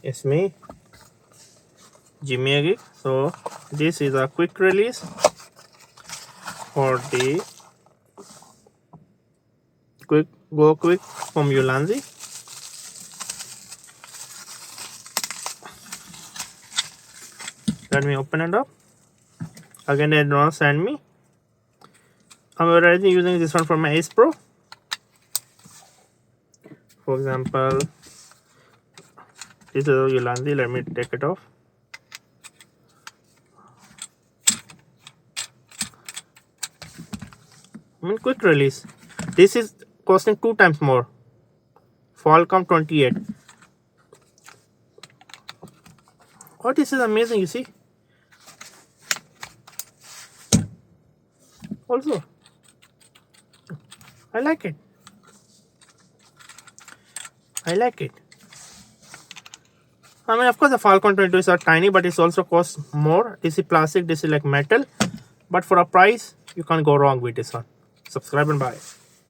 It's me, Jimmy again. So this is a quick release for the quick from Ulanzi. Let me open it up. Again, they don't send me. I'm already using this one for my Ace Pro. For example, this is a Ulanzi. Let me take it off. Quick release. This is costing 2 times more. Falcom 28. Oh, this is amazing, you see. Also, I like it. Of course, the Falcon 22s are tiny, but it's also costs more. This is plastic, this is like metal. But for a price, you can't go wrong with this one. Subscribe and buy.